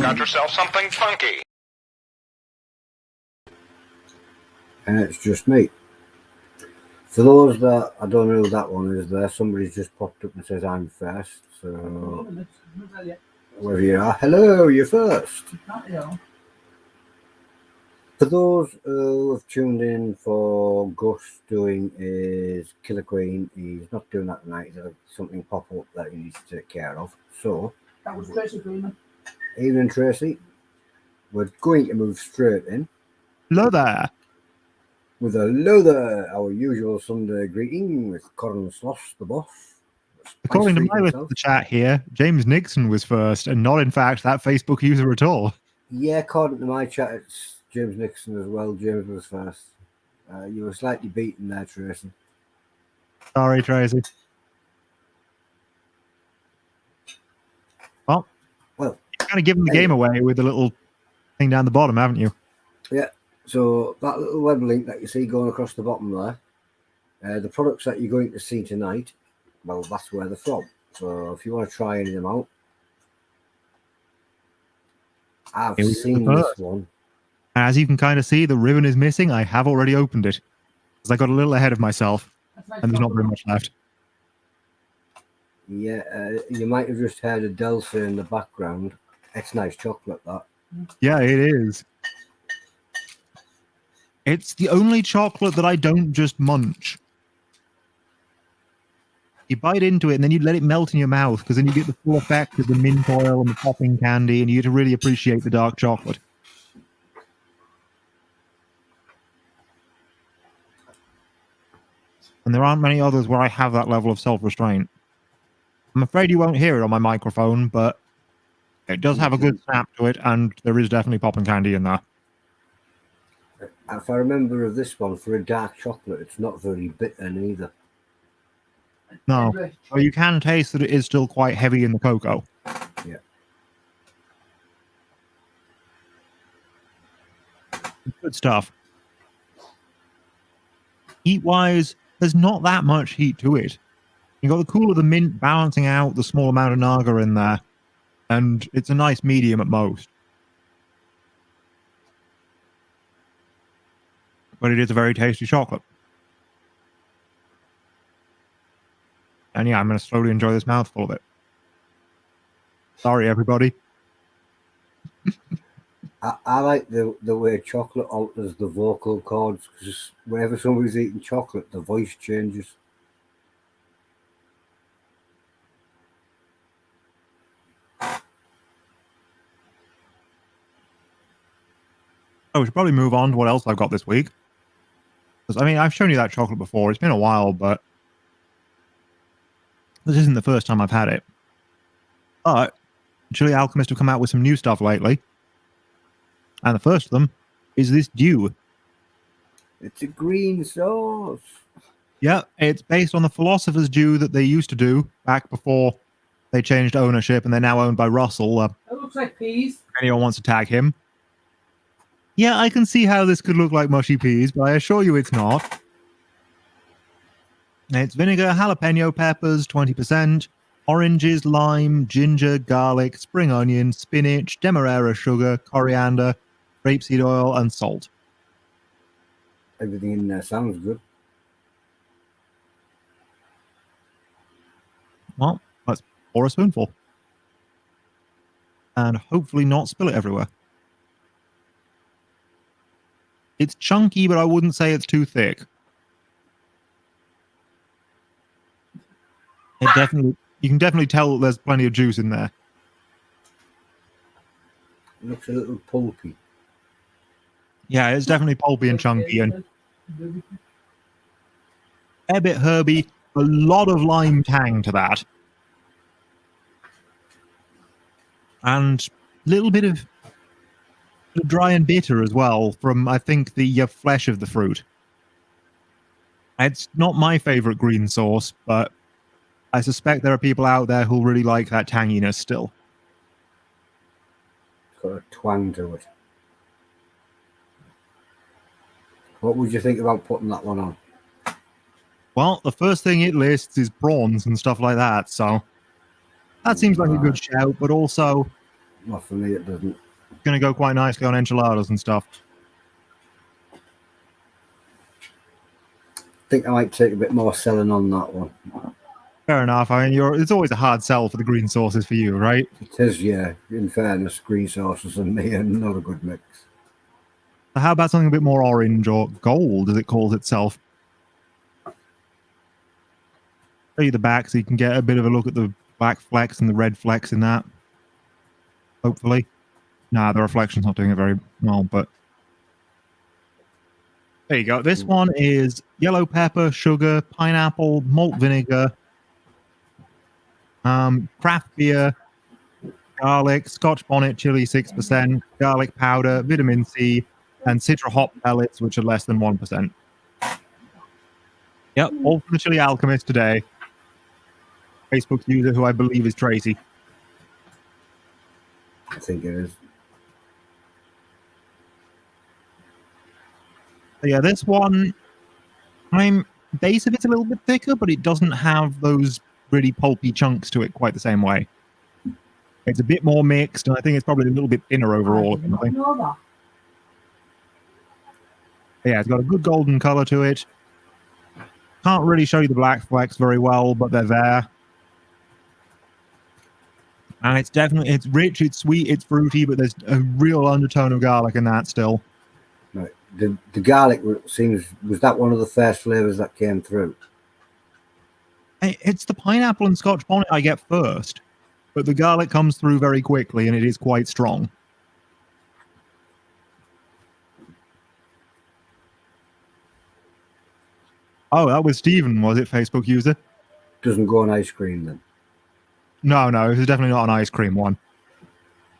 Got yourself something funky. And it's just me. For those that I don't know who that one is there, somebody's just popped up and says I'm first. So wherever you are, hello, you're first. For those who have tuned in for Gus doing his Killer Queen, he's not doing that tonight. He's had something pop up that he needs to take care of. So that was Tracy Freeman. Evening, Tracy. We're going to move straight in. Hello there. With a hello there, our usual Sunday greeting with Corin Sloss, the boss. According to my list of the chat here, James Nixon was first, and not in fact that Facebook user at all. Yeah, according to my chat, it's James Nixon as well. James was first. You were slightly beaten there, Tracy. Sorry, Tracy. Well, you've kind of given the game away with the little thing down the bottom, haven't you? Yeah. So that little web link that you see going across the bottom there, the products that you're going to see tonight, well, that's where they're from. So if you want to try any of them out, I've seen this one. As you can kind of see, the ribbon is missing. I have already opened it because I got a little ahead of myself, and there's not very much left. Yeah, you might have just heard Adele say in the background. It's nice chocolate, that. Yeah, it is. It's the only chocolate that I don't just munch. You bite into it and then you let it melt in your mouth because then you get the full effect of the mint oil and the popping candy and you get to really appreciate the dark chocolate. And there aren't many others where I have that level of self-restraint. I'm afraid you won't hear it on my microphone, but it does have a good snap to it and there is definitely popping candy in there. If I remember of this one, for a dark chocolate, it's not very bitter neither. No, but you can taste that it is still quite heavy in the cocoa. Yeah. Good stuff. Heat-wise, there's not that much heat to it. You got the cool of the mint balancing out the small amount of naga in there, and it's a nice medium at most. But it is a very tasty chocolate. And yeah, I'm going to slowly enjoy this mouthful of it. Sorry, everybody. I like the way chocolate alters the vocal cords, because whenever somebody's eating chocolate, the voice changes. Oh, we should probably move on to what else I've got this week. Because, I mean, I've shown you that chocolate before. It's been a while, but this isn't the first time I've had it. But Chili Alchemist have come out with some new stuff lately. And the first of them is this dew. It's a green sauce. Yeah, it's based on the Philosopher's Dew that they used to do back before they changed ownership, and they're now owned by Russell. It looks like peas. If anyone wants to tag him. Yeah, I can see how this could look like mushy peas, but I assure you it's not. It's vinegar, jalapeno peppers, 20%, oranges, lime, ginger, garlic, spring onion, spinach, demerara sugar, coriander, rapeseed oil, and salt. Everything in there sounds good. Well, let's pour a spoonful. And hopefully not spill it everywhere. It's chunky, but I wouldn't say it's too thick. You can definitely tell there's plenty of juice in there. It looks a little pulpy. Yeah, it's definitely pulpy and chunky and a bit herby. A lot of lime tang to that. And a little bit of dry and bitter as well from, I think, the flesh of the fruit. It's not my favorite green sauce, but I suspect there are people out there who really like that tanginess still. It's got a twang to it. What would you think about putting that one on? Well, the first thing it lists is prawns and stuff like that, so that seems like a good shout, but also Well, for me, it doesn't. It's going to go quite nicely on enchiladas and stuff. I think I might take a bit more selling on that one. Fair enough. I mean, it's always a hard sell for the green sauces for you, right? It is, yeah. In fairness, green sauces and me are not a good mix. So how about something a bit more orange or gold, as it calls itself? Show you the back so you can get a bit of a look at the black flecks and the red flecks in that. Hopefully. Nah, the reflection's not doing it very well, but there you go. This one is yellow pepper, sugar, pineapple, malt vinegar, craft beer, garlic, Scotch bonnet, chili 6%, garlic powder, vitamin C, and citra hop pellets, which are less than 1%. Yep, all from the Chili Alchemist today. Facebook user who I believe is Tracy. I think it is. So yeah, this one, base of it's a little bit thicker, but it doesn't have those really pulpy chunks to it quite the same way. It's a bit more mixed, and I think it's probably a little bit thinner overall. I did not know that. Yeah, it's got a good golden color to it. Can't really show you the black flecks very well, but they're there. And it's rich, it's sweet, it's fruity, but there's a real undertone of garlic in that still. Right. The garlic was that one of the first flavors that came through? It's the pineapple and Scotch bonnet I get first, but the garlic comes through very quickly and it is quite strong. Oh, that was Stephen, was it, Facebook user? Doesn't go on ice cream then. No, this is definitely not an ice cream one.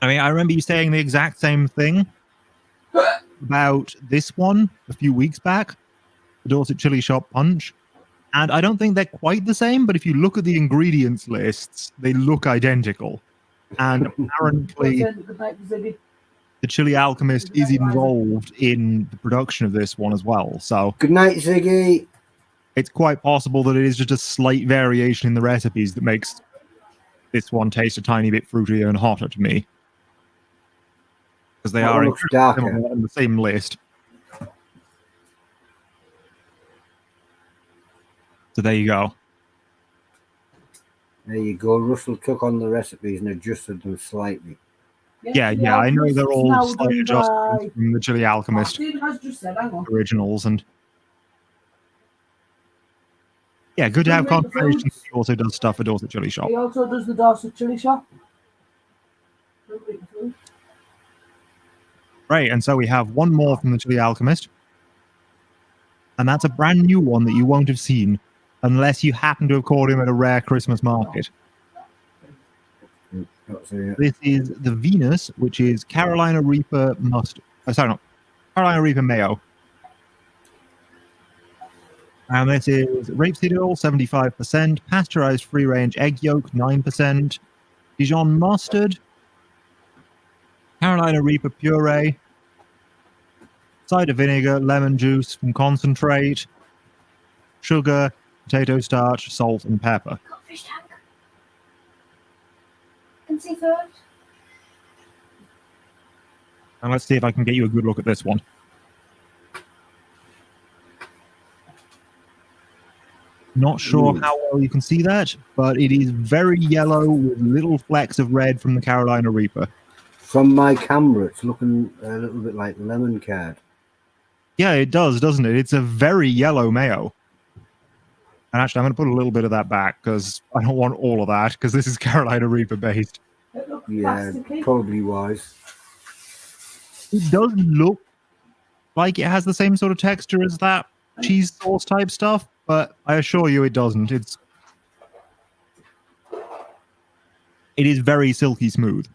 I mean, I remember you saying the exact same thing about this one a few weeks back, the Dorset Chili Shop Punch. And I don't think they're quite the same, but if you look at the ingredients lists, they look identical. And apparently, the Chili Alchemist is involved in the production of this one as well. So, good night, Ziggy. It's quite possible that it is just a slight variation in the recipes that makes this one taste a tiny bit fruitier and hotter to me. Because they are on the same list. So there you go. There you go. Russell took on the recipes and adjusted them slightly. Yeah, I know they're all slight adjustments from the Chili Alchemist originals, and yeah, good to have confirmation. He also does stuff for Dorset Chili Shop. He also does the Dorset Chili Shop. Right, and so we have one more from the Chili Alchemist, and that's a brand new one that you won't have seen unless you happen to have caught him at a rare Christmas market. This is the Venus, which is Carolina Reaper mustard. Carolina Reaper mayo. And this is rapeseed oil, 75%, pasteurized free-range egg yolk, 9%, Dijon mustard, Carolina Reaper puree, cider vinegar, lemon juice from concentrate, sugar, potato starch, salt, and pepper. Fish tank. And seafood. And let's see if I can get you a good look at this one. Not sure how well you can see that, but it is very yellow with little flecks of red from the Carolina Reaper. From my camera, it's looking a little bit like lemon curd. Yeah, it does, doesn't it? It's a very yellow mayo. And actually, I'm going to put a little bit of that back because I don't want all of that because this is Carolina Reaper based. Yeah, probably wise. It does look like it has the same sort of texture as that cheese sauce type stuff, but I assure you it doesn't. It is very silky smooth.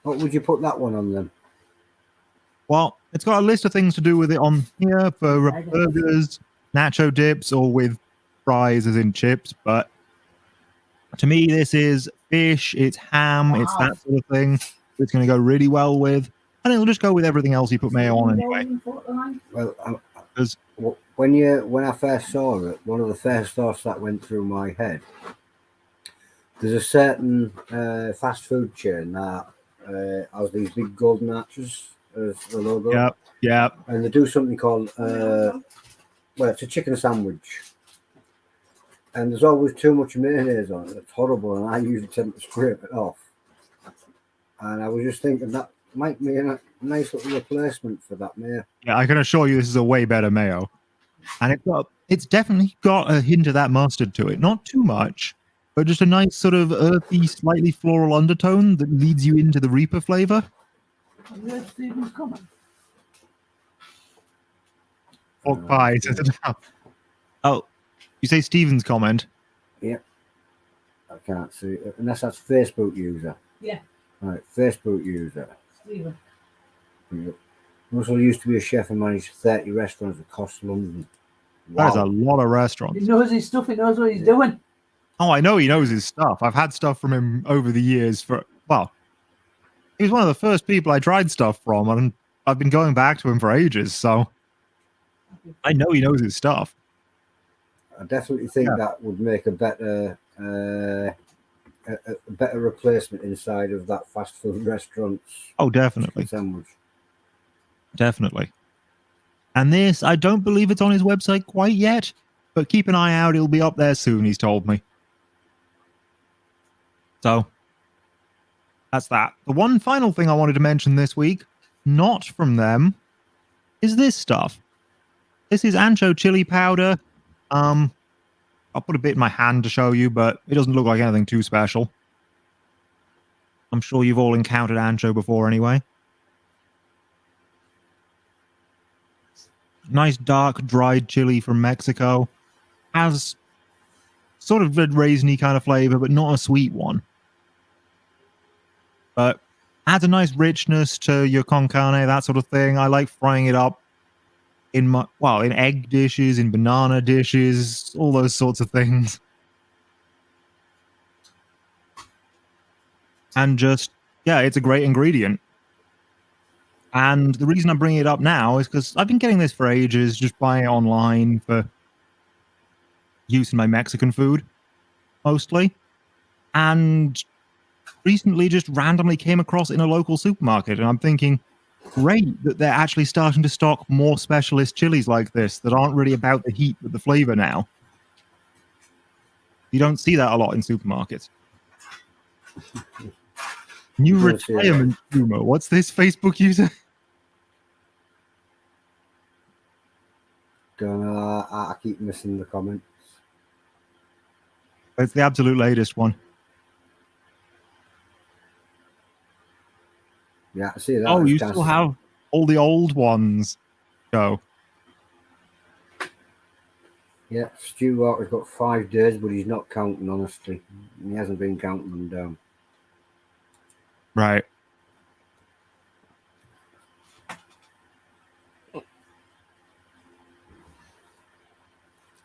What would you put that one on then? Well, it's got a list of things to do with it on here for burgers, nacho dips, or with fries as in chips. But to me, this is fish, it's ham, it's that sort of thing. It's going to go really well with. And it'll just go with everything else you put mayo on anyway. Well, when I first saw it, one of the first thoughts that went through my head, There's a certain fast food chain that has these big golden arches as the logo. Yep. Yep. And they do something called, it's a chicken sandwich. And there's always too much mayonnaise on it. It's horrible, and I usually tend to scrape it off. And I was just thinking that might be a nice little replacement for that mayo. Yeah, I can assure you this is a way better mayo. And it's definitely got a hint of that mustard to it. Not too much, but just a nice sort of earthy, slightly floral undertone that leads you into the Reaper flavor. Where's Stephen's comment? Pork pie. Oh, you say Stephen's comment? Yep. I can't see it. Unless that's Facebook user. Yeah. Right, Facebook user. Stephen. Yep. Russell used to be a chef and managed 30 restaurants across London. Wow. That is a lot of restaurants. He knows his stuff. He knows what he's doing. Oh, I know he knows his stuff. I've had stuff from him over the years he was one of the first people I tried stuff from, and I've been going back to him for ages, so I know he knows his stuff. I definitely think that would make a better replacement inside of that fast food restaurant's definitely sandwich. Definitely. And this, I don't believe it's on his website quite yet, but keep an eye out. It'll be up there soon, he's told me. So, that's that. The one final thing I wanted to mention this week, not from them, is this stuff. This is ancho chili powder. I'll put a bit in my hand to show you, but it doesn't look like anything too special. I'm sure you've all encountered ancho before anyway. Nice dark dried chili from Mexico. Has sort of red raisiny kind of flavor, but not a sweet one. But adds a nice richness to your con carne, that sort of thing. I like frying it up in egg dishes, in banana dishes, all those sorts of things. And just, it's a great ingredient. And the reason I'm bringing it up now is because I've been getting this for ages, just buying it online for use in my Mexican food, mostly. And recently just randomly came across it in a local supermarket, and I'm thinking, great that they're actually starting to stock more specialist chilies like this that aren't really about the heat but the flavor now. You don't see that a lot in supermarkets. New retirement humor. What's this Facebook user? I keep missing the comments. It's the absolute latest one. Yeah, I see that. Oh, you still have all the old ones. Go. Yeah, Stu Walker's got 5 days, but he's not counting, honestly. He hasn't been counting them down. Right.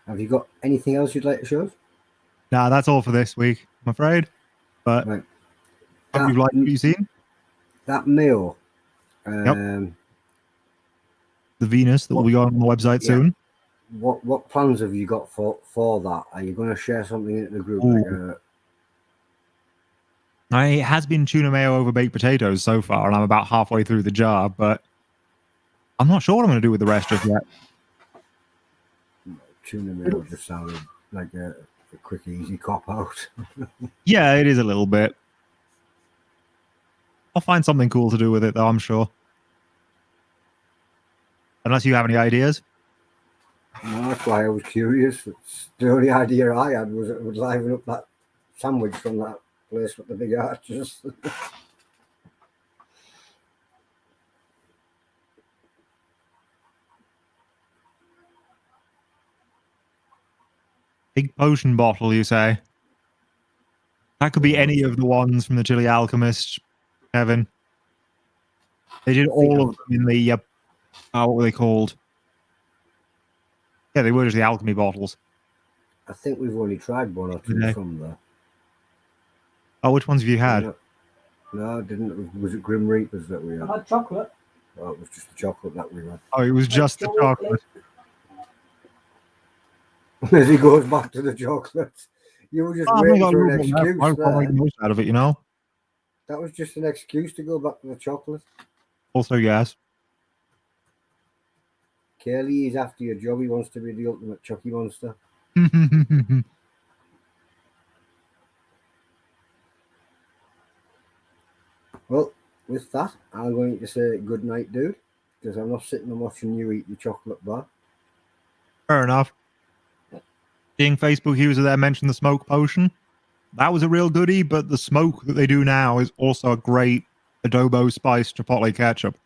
Have you got anything else you'd like to show us? Nah, that's all for this week, I'm afraid. But right. Hope you've liked what you've seen. That meal. The Venus that will be on the website soon. What plans have you got for that? Are you going to share something in the group? It has been tuna mayo over baked potatoes so far, and I'm about halfway through the jar, but I'm not sure what I'm going to do with the rest just yet. Tuna mayo just sounded like a quick, easy cop-out. Yeah, it is a little bit. I'll find something cool to do with it, though, I'm sure. Unless you have any ideas. No, that's why I was curious. The only idea I had was it would liven up that sandwich from that place with the big arches. Big potion bottle, you say? That could be any of the ones from the Chili Alchemist, Kevin. They did all of them in the, what were they called? Yeah, they were just the alchemy bottles. I think we've only tried 1 or 2 from there. Oh, which ones have you had? No, I didn't. Was it Grim Reapers that we had? I had chocolate. Oh, it was just the chocolate that we had. Oh, it was just the chocolate. As he goes back to the chocolate. You were just Oh, I've waiting got a for little an bit left. excuse I'll probably there. make the most out of it, you know. That was just an excuse to go back to the chocolate. Also, yes. Kaylee is after your job. He wants to be the ultimate Chucky monster. Well, with that, I'm going to say good night, dude, because I'm not sitting and watching you eat your chocolate bar. Fair enough. Seeing Facebook user there mention the smoke potion. That was a real goodie, but the smoke that they do now is also a great adobo spice chipotle ketchup.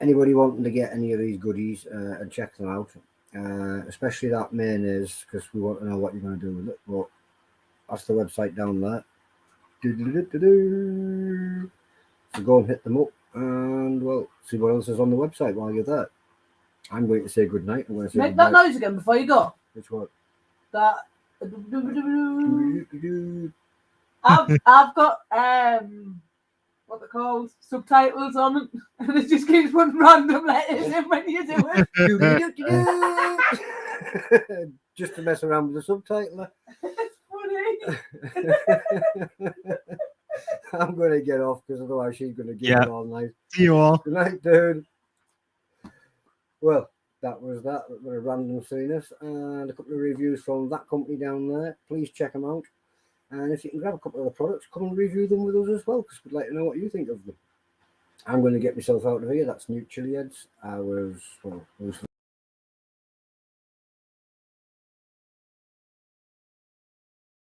Anybody wanting to get any of these goodies and check them out, especially that mayonnaise, because we want to know what you're going to do with it. But that's the website down there. Do-do-do-do-do. So go and hit them up and, well, see what else is on the website while you're there. I'm going to say good night. I'm going to say Make that goodnight. noise again before you go. Which one? That. Do-do-do-do. I've got what they're called, subtitles on it, and it just keeps putting random letters in when you do it. Do-do-do-do-do. Just to mess around with the subtitler. It's funny. I'm going to get off because otherwise she's going to give Yeah. it all night. See you all. Good night, dude. Well, that was that. A bit of random silliness and a couple of reviews from that company down there. Please check them out. And if you can grab a couple of the products, come and review them with us as well, because we'd like to know what you think of them. I'm going to get myself out of here. That's new Chilli-heads. I was